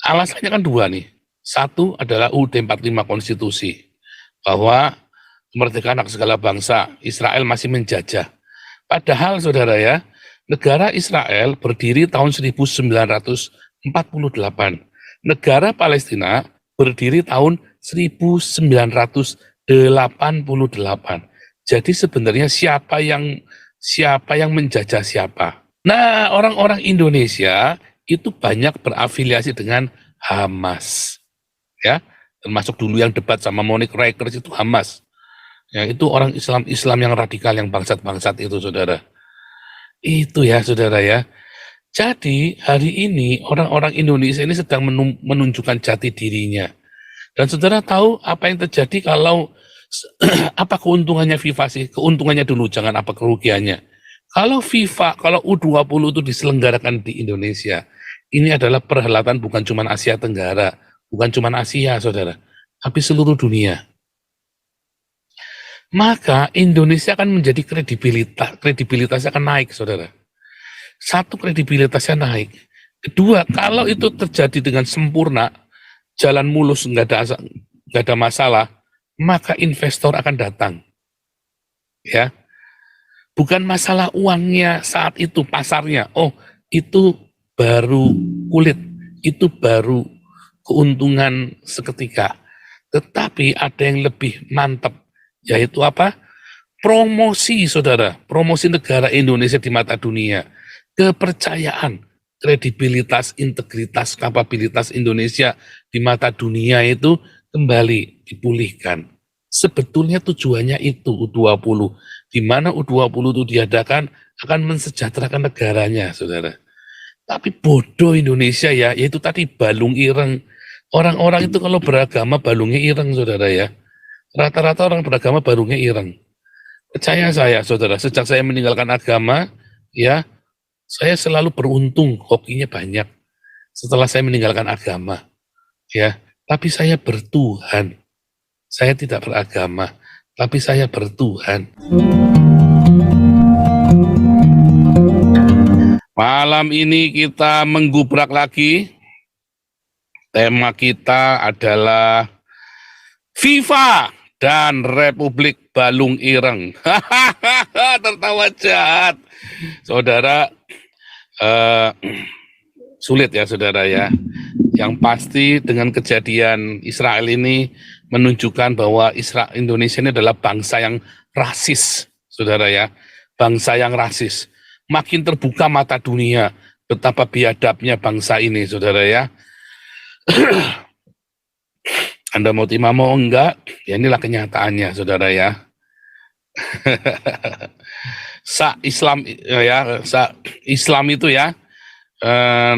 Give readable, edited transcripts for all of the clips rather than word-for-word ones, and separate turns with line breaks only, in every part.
Alasannya kan dua nih. Satu adalah UUD 45 konstitusi, bahwa kemerdekaan hak segala bangsa, Israel masih menjajah. Padahal saudara ya, negara Israel berdiri tahun 1948. Negara Palestina berdiri tahun 1988. Jadi sebenarnya siapa yang menjajah siapa? Nah, orang-orang Indonesia itu banyak berafiliasi dengan Hamas, ya, termasuk dulu yang debat sama Monique Reckers itu Hamas. Ya, itu orang Islam yang radikal, yang bangsat-bangsat itu, saudara. Itu ya, saudara ya. Jadi hari ini orang-orang Indonesia ini sedang menunjukkan jati dirinya. Dan saudara tahu apa yang terjadi kalau apa keuntungannya FIFA sih? Keuntungannya dulu, jangan apa kerugiannya. Kalau FIFA, kalau U20 itu diselenggarakan di Indonesia, ini adalah perhelatan bukan cuma Asia Tenggara, bukan cuma Asia, saudara, tapi seluruh dunia. Maka Indonesia akan menjadi kredibilitasnya akan naik, saudara. Satu, kredibilitasnya naik. Kedua, kalau itu terjadi dengan sempurna, jalan mulus, nggak ada masalah, maka investor akan datang. Ya, bukan masalah uangnya saat itu, pasarnya. Oh, itu baru kulit, itu baru keuntungan seketika. Tetapi ada yang lebih mantap, yaitu apa? Promosi, saudara, promosi negara Indonesia di mata dunia, kepercayaan, kredibilitas, integritas, kapabilitas Indonesia di mata dunia itu kembali dipulihkan. Sebetulnya tujuannya itu U20, di mana U20 itu diadakan akan mensejahterakan negaranya, saudara. Tapi bodoh Indonesia ya, yaitu tadi balung ireng. Orang-orang itu kalau beragama balungnya ireng, saudara ya. Rata-rata orang beragama balungnya ireng. Percaya saya, saudara, sejak saya meninggalkan agama, ya, saya selalu beruntung, hokinya banyak setelah saya meninggalkan agama, ya. Tapi saya bertuhan. Saya tidak beragama, tapi saya bertuhan. Malam ini kita menggubrak lagi. Tema kita adalah FIFA dan Republik Balung Ireng. Tertawa jahat. Saudara, sulit ya, saudara ya. Yang pasti dengan kejadian Israel ini menunjukkan bahwa Indonesia ini adalah bangsa yang rasis, saudara ya. Bangsa yang rasis. Makin terbuka mata dunia betapa biadabnya bangsa ini, saudara ya. Anda mau terima mau enggak, ya inilah kenyataannya, saudara ya. Islam itu ya,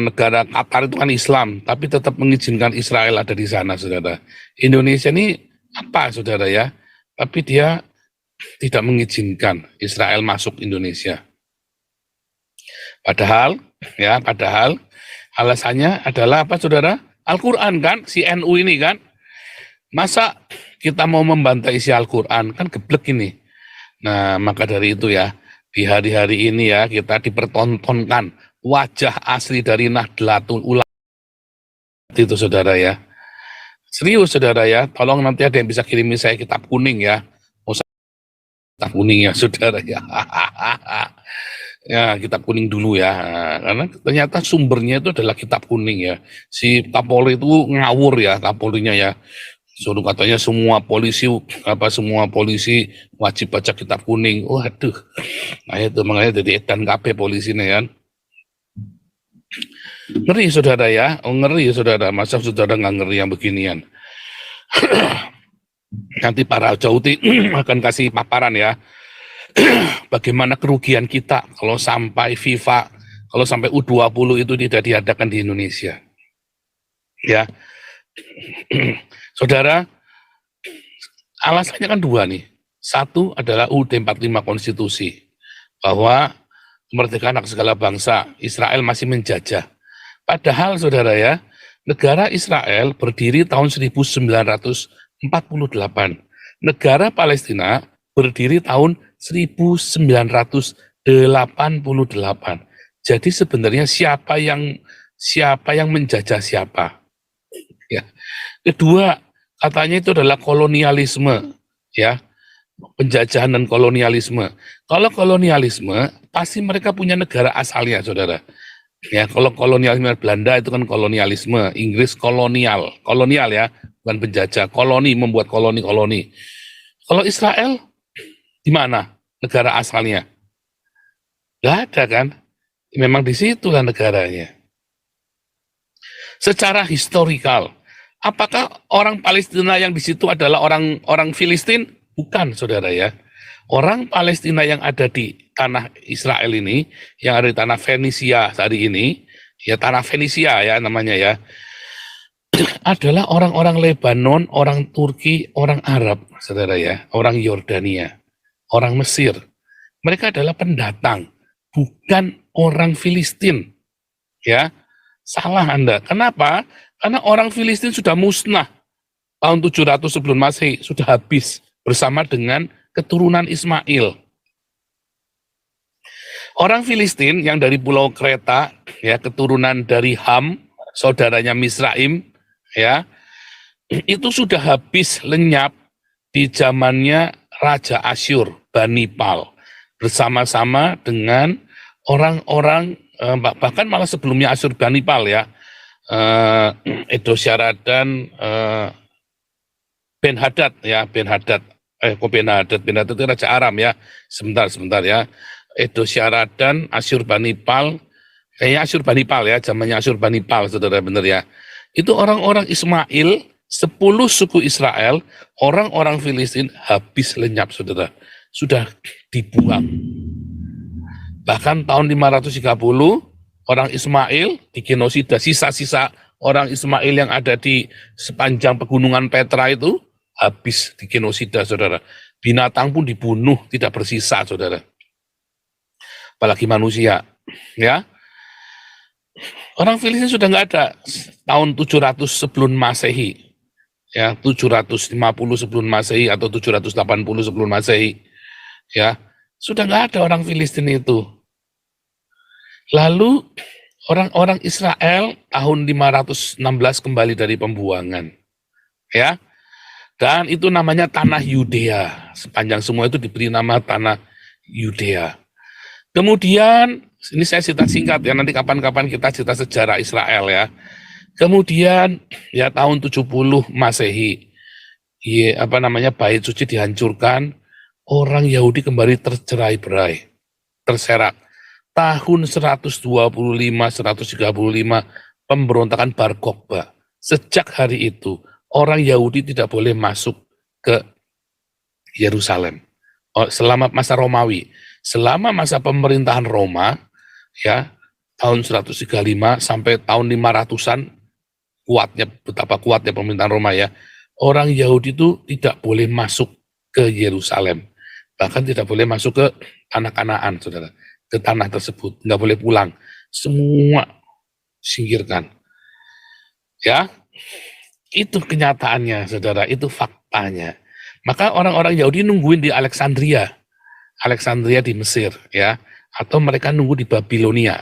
negara Qatar itu kan Islam, tapi tetap mengizinkan Israel ada di sana, saudara. Indonesia ini apa, saudara ya? Tapi dia tidak mengizinkan Israel masuk Indonesia. Padahal alasannya adalah apa, saudara? Al-Quran kan, si NU ini kan. Masa kita mau membantai isi Al-Quran, kan geblek ini. Nah, maka dari itu ya, di hari-hari ini ya, kita dipertontonkan wajah asli dari Nahdlatul Ulama itu, saudara ya. Serius, saudara ya, tolong nanti ada yang bisa kirimi saya kitab kuning ya. Kitab kuning ya, saudara ya. Ya, kitab kuning dulu ya, karena ternyata sumbernya itu adalah kitab kuning ya. Si Kapolri itu ngawur ya, Kapolrinya ya. Suruh katanya semua polisi wajib baca kitab kuning. Waduh, nah itu makanya jadi edan KB polisi nih kan. Ngeri, saudara ya, ngeri, saudara. Masa saudara nggak ngeri yang beginian? Nanti para Jauti akan kasih paparan ya. Bagaimana kerugian kita kalau sampai FIFA, kalau sampai U20 itu tidak diadakan di Indonesia. Ya. Saudara, alasannya kan dua nih. Satu adalah UUD 45 konstitusi, bahwa kemerdekaan hak segala bangsa, Israel masih menjajah. Padahal, saudara ya, negara Israel berdiri tahun 1948. Negara Palestina berdiri tahun 1988. Jadi sebenarnya siapa siapa yang menjajah siapa. Ya. Kedua, katanya itu adalah kolonialisme, ya, penjajahan dan kolonialisme. Kalau kolonialisme, pasti mereka punya negara asalnya, saudara. Ya, kalau kolonialisme Belanda itu kan kolonialisme, Inggris kolonial ya, bukan penjajah, koloni, membuat koloni-koloni. Kalau Israel, di mana negara asalnya? Nggak ada kan? Memang disitulah negaranya. Secara historikal, apakah orang Palestina yang di situ adalah orang Filistin? Bukan, saudara ya. Orang Palestina yang ada di tanah Israel ini, yang ada di tanah Fenisia hari ini, ya tanah Fenisia ya namanya ya, adalah orang-orang Lebanon, orang Turki, orang Arab, saudara ya, orang Yordania, orang Mesir. Mereka adalah pendatang, bukan orang Filistin. Ya, salah Anda. Kenapa? Karena orang Filistin sudah musnah tahun 700 sebelum Masehi, sudah habis bersama dengan keturunan Ismail. Orang Filistin yang dari Pulau Kreta, ya keturunan dari Ham, saudaranya Misraim, ya itu sudah habis lenyap di zamannya Raja Asyur, Bani Pal, bersama-sama dengan orang-orang bahkan malah sebelumnya Asyur Bani Pal ya, Edosyaraddan, Ben-Hadad ya, Ben-Hadad itu Raja Aram ya, sebentar ya, Edosyaraddan, Asyur Bani Pal, kayaknya Asyur Bani Pal ya, zamannya Asyur Bani Pal, saudara, benar ya. Itu orang-orang Ismail, 10 suku Israel, orang-orang Filistin habis lenyap, saudara, sudah dibuang. Bahkan tahun 530, orang Ismail digenosida, sisa-sisa orang Ismail yang ada di sepanjang pegunungan Petra itu habis digenosida, saudara. Binatang pun dibunuh, tidak bersisa, saudara. Apalagi manusia, ya. Orang Filistin sudah nggak ada tahun 700 sebelum Masehi, ya 750 sebelum Masehi atau 780 sebelum Masehi, ya. Sudah nggak ada orang Filistin itu. Lalu orang-orang Israel tahun 516 kembali dari pembuangan. Ya. Dan itu namanya tanah Yudea. Sepanjang semua itu diberi nama tanah Yudea. Kemudian, ini saya cerita singkat ya, nanti kapan-kapan kita cerita sejarah Israel ya. Kemudian ya tahun 70 Masehi, ya, Bait Suci dihancurkan. Orang Yahudi kembali tercerai-berai, terserak. Tahun 125-135 pemberontakan Bar Kokhba. Sejak hari itu, orang Yahudi tidak boleh masuk ke Yerusalem. Selama masa Romawi. Selama masa pemerintahan Roma, ya tahun 135 sampai tahun 500-an, betapa kuatnya pemerintahan Roma ya. Orang Yahudi itu tidak boleh masuk ke Yerusalem. Bahkan tidak boleh masuk ke tanah Kanaan, saudara. Ke tanah tersebut, nggak boleh pulang. Semua singkirkan. Ya, itu kenyataannya, saudara. Itu faktanya. Maka orang-orang Yahudi nungguin di Alexandria di Mesir, ya, atau mereka nunggu di Babilonia,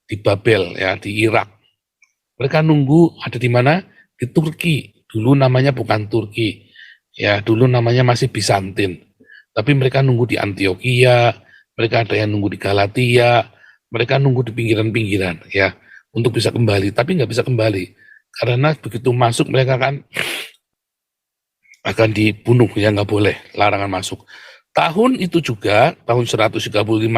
di Babel, ya, di Irak. Mereka nunggu ada di mana? Di Turki. Dulu namanya bukan Turki, ya, dulu namanya masih Bizantin. Tapi mereka nunggu di Antioquia, mereka ada yang nunggu di Galatia, mereka nunggu di pinggiran-pinggiran, ya, untuk bisa kembali. Tapi nggak bisa kembali, karena begitu masuk mereka akan dibunuh, ya nggak boleh, larangan masuk. Tahun itu juga, tahun 135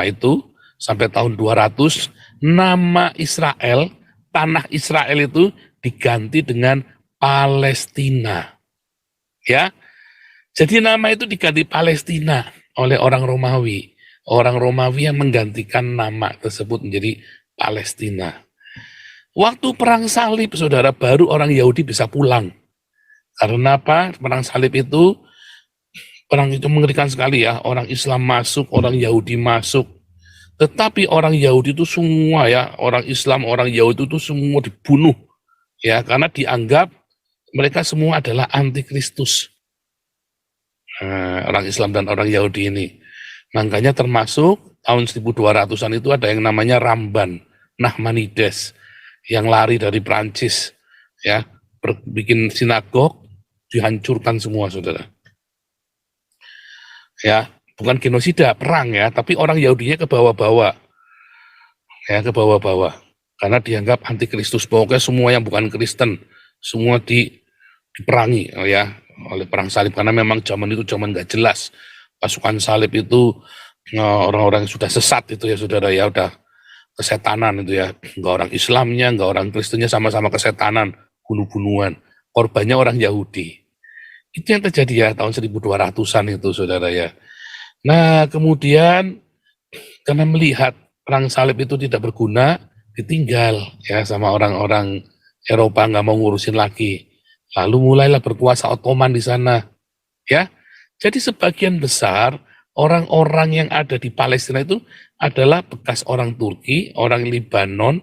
itu, sampai tahun 200, nama Israel, tanah Israel itu diganti dengan Palestina. Ya, jadi nama itu diganti Palestina oleh orang Romawi. Orang Romawi yang menggantikan nama tersebut menjadi Palestina. Waktu perang salib, saudara, baru orang Yahudi bisa pulang. Karena apa? Perang salib itu, perang itu mengerikan sekali ya. Orang Islam masuk, orang Yahudi masuk. Tetapi orang Yahudi itu semua ya, orang Islam, orang Yahudi itu semua dibunuh. Ya, karena dianggap mereka semua adalah antikristus. Orang Islam dan orang Yahudi ini. Makanya termasuk tahun 1200-an itu ada yang namanya Ramban, Nachmanides. yang lari dari Prancis, ya, bikin sinagog, dihancurkan semua, saudara. Ya, bukan genosida, perang ya, tapi orang Yahudinya ke bawah-bawah, ya, ke bawah-bawah, karena dianggap anti Kristus. Pokoknya semua yang bukan Kristen, semua diperangi, ya, oleh perang salib, karena memang zaman itu zaman nggak jelas. Pasukan salib itu orang-orang yang sudah sesat itu ya, saudara, ya, udah kesetanan itu ya, nggak orang Islamnya, nggak orang Kristennya, sama-sama kesetanan, bunuh-bunuhan, korbannya orang Yahudi. Itu yang terjadi ya tahun 1200-an itu, saudara ya. Nah, kemudian karena melihat perang salib itu tidak berguna, ditinggal ya sama orang-orang Eropa, nggak mau ngurusin lagi. Lalu mulailah berkuasa Ottoman di sana, ya. Jadi sebagian besar orang-orang yang ada di Palestina itu adalah bekas orang Turki, orang Libanon,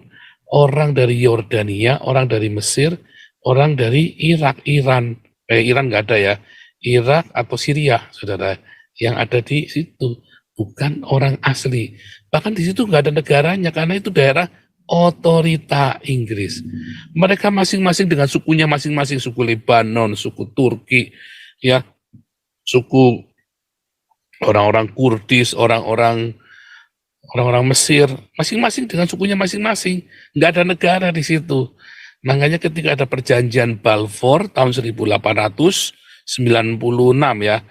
orang dari Yordania, orang dari Mesir, orang dari Irak, Iran nggak ada ya, Irak atau Syria, saudara, yang ada di situ, bukan orang asli. Bahkan di situ nggak ada negaranya, karena itu daerah otorita Inggris. Mereka masing-masing dengan sukunya masing-masing, suku Lebanon, suku Turki, ya, suku orang-orang Kurdis, orang-orang Mesir, masing-masing dengan sukunya masing-masing. Nggak ada negara di situ. Makanya ketika ada perjanjian Balfour tahun 1896 ya,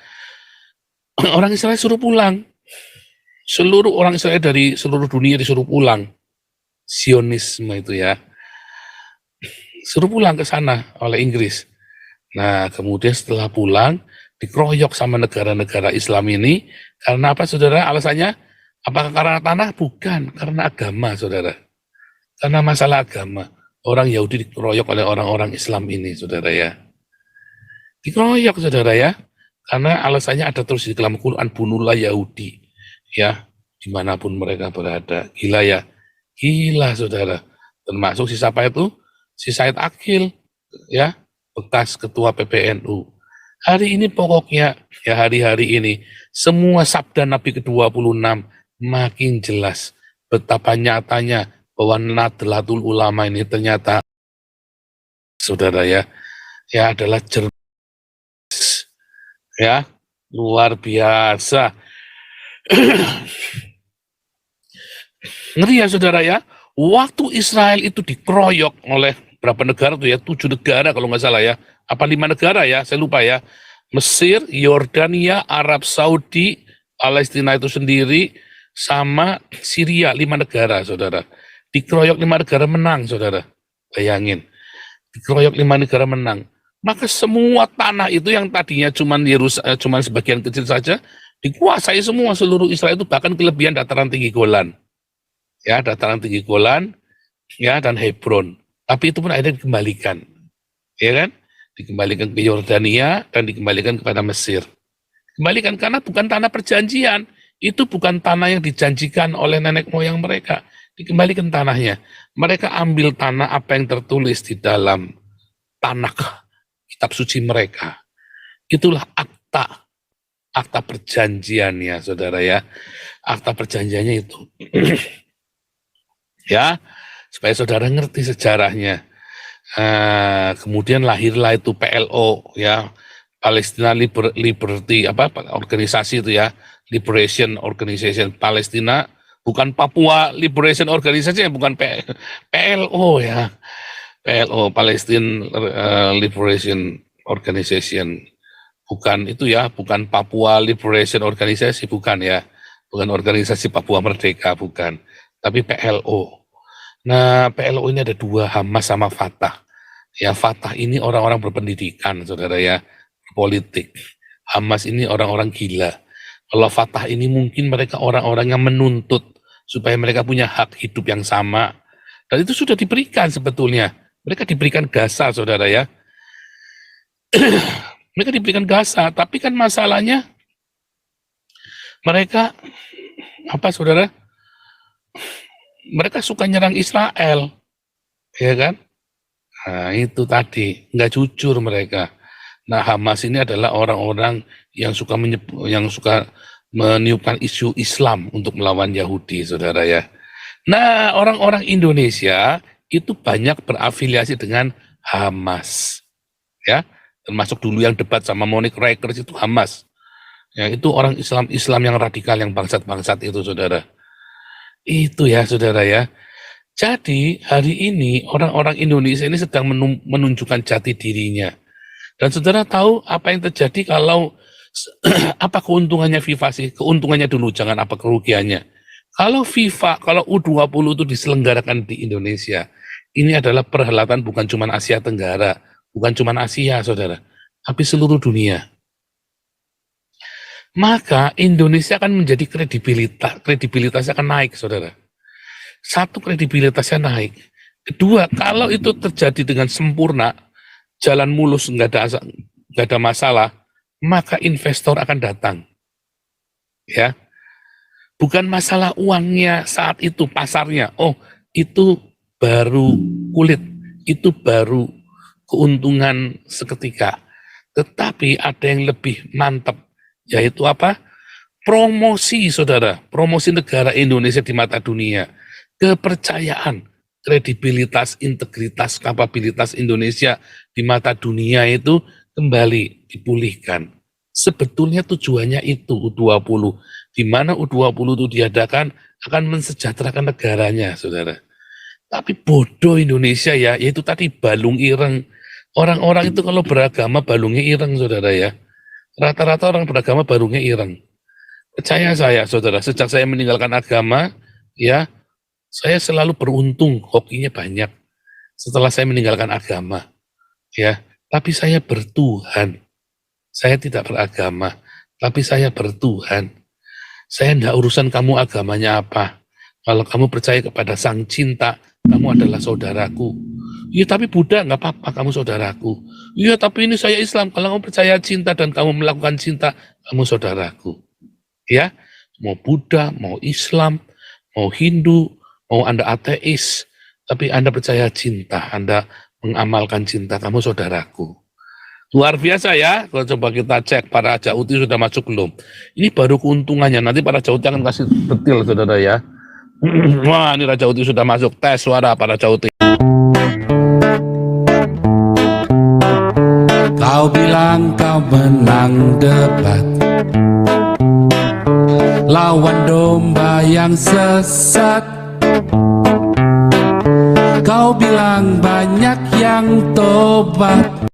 orang Israel suruh pulang. Seluruh orang Israel dari seluruh dunia disuruh pulang. Zionisme itu ya. Suruh pulang ke sana oleh Inggris. Nah, kemudian setelah pulang, dikeroyok sama negara-negara Islam ini. Karena apa, saudara? Alasannya, apakah karena tanah? Bukan, karena agama, saudara. Karena masalah agama. Orang Yahudi dikeroyok oleh orang-orang Islam ini, saudara ya. Dikeroyok, saudara ya. Karena alasannya ada terus di dalam Quran, bunuhlah Yahudi. Ya, dimanapun mereka berada. Gila ya. Gila, saudara. Termasuk si siapa itu? Si Said Akil, ya, bekas ketua PBNU. Hari ini pokoknya, ya, hari-hari ini, semua sabda Nabi ke-26 makin jelas betapa nyatanya bahwa Nahdlatul Ulama ini ternyata, saudara ya, adalah jernis, ya, luar biasa. Ngeri ya, saudara ya, waktu Israel itu dikeroyok oleh berapa negara tuh ya, 7 negara kalau nggak salah ya, apa 5 negara ya, saya lupa ya, Mesir, Yordania, Arab Saudi, Palestina itu sendiri, sama Syria, 5 negara, saudara. Dikeroyok 5 negara menang, saudara. Bayangin, dikeroyok 5 negara menang. Maka semua tanah itu yang tadinya cuman sebagian kecil saja, dikuasai semua seluruh Israel itu, bahkan kelebihan dataran tinggi Golan. Ya, dataran tinggi Golan, ya, dan Hebron. Tapi itu pun akhirnya dikembalikan, ya kan? Dikembalikan ke Yordania dan dikembalikan kepada Mesir. Dikembalikan karena bukan tanah perjanjian, itu bukan tanah yang dijanjikan oleh nenek moyang mereka. Dikembalikan tanahnya. Mereka ambil tanah apa yang tertulis di dalam tanah kitab suci mereka. Itulah akta perjanjiannya, saudara ya. Akta perjanjiannya itu. Ya, supaya saudara ngerti sejarahnya. Kemudian lahirlah itu PLO ya, Palestina Liberty organisasi itu ya, Liberation Organization Palestina, bukan Papua Liberation Organization, bukan PLO ya, PLO Palestine Liberation Organization, bukan itu ya, bukan Papua Liberation Organization, bukan ya, bukan organisasi Papua Merdeka, bukan, tapi PLO. Nah, PLO ini ada 2, Hamas sama Fatah. Ya, Fatah ini orang-orang berpendidikan, saudara ya, politik. Hamas ini orang-orang gila. Kalau Fatah ini mungkin mereka orang-orang yang menuntut supaya mereka punya hak hidup yang sama. Dan itu sudah diberikan sebetulnya. Mereka diberikan Gaza, saudara ya. Mereka diberikan Gaza, tapi kan masalahnya mereka, apa, saudara? Mereka suka nyerang Israel, ya kan? Nah, itu tadi, nggak jujur mereka. Nah, Hamas ini adalah orang-orang yang suka meniupkan isu Islam untuk melawan Yahudi, saudara ya. Nah, orang-orang Indonesia itu banyak berafiliasi dengan Hamas, ya, termasuk dulu yang debat sama Monique Reckers itu Hamas, ya, itu orang Islam yang radikal, yang bangsat-bangsat itu, saudara. Itu ya, saudara ya. Jadi hari ini orang-orang Indonesia ini sedang menunjukkan jati dirinya. Dan saudara tahu apa yang terjadi kalau apa keuntungannya FIFA sih? Keuntungannya dulu, jangan apa kerugiannya. Kalau FIFA, kalau U20 itu diselenggarakan di Indonesia, ini adalah perhelatan bukan cuma Asia Tenggara, bukan cuma Asia, saudara, tapi seluruh dunia. Maka Indonesia akan menjadi kredibilitasnya akan naik, saudara. Satu, kredibilitasnya naik. Kedua, kalau itu terjadi dengan sempurna, jalan mulus, nggak ada masalah, maka investor akan datang. Ya, bukan masalah uangnya saat itu, pasarnya. Oh, itu baru kulit, itu baru keuntungan seketika. Tetapi ada yang lebih mantap, yaitu apa? Promosi, saudara. Promosi negara Indonesia di mata dunia. Kepercayaan, kredibilitas, integritas, kapabilitas Indonesia di mata dunia itu kembali dipulihkan. Sebetulnya tujuannya itu U20, di mana U20 itu diadakan akan mensejahterakan negaranya, saudara. Tapi bodoh Indonesia ya, yaitu tadi balung ireng. Orang-orang itu kalau beragama balungnya ireng, saudara ya. Rata-rata orang beragama balungnya ireng. Percaya saya, saudara, sejak saya meninggalkan agama, ya, saya selalu beruntung, hokinya banyak. Setelah saya meninggalkan agama, ya, tapi saya bertuhan. Saya tidak beragama, tapi saya bertuhan. Saya tidak urusan kamu agamanya apa. Kalau kamu percaya kepada Sang Cinta, kamu adalah saudaraku. Iya, tapi Buddha nggak apa-apa, kamu saudaraku. Iya, tapi ini saya Islam. Kalau kamu percaya cinta dan kamu melakukan cinta, kamu saudaraku. Ya, mau Buddha, mau Islam, mau Hindu, mau Anda ateis, tapi Anda percaya cinta, Anda mengamalkan cinta, kamu saudaraku. Luar biasa ya, kalau coba kita cek para Jauti sudah masuk belum. Ini baru keuntungannya, nanti para Jauti akan kasih detail, saudara ya. Wah, ini Raja Uti sudah masuk, tes suara para Jauti.
Kau bilang kau menang debat, lawan domba yang sesat. Kau bilang banyak yang tobat.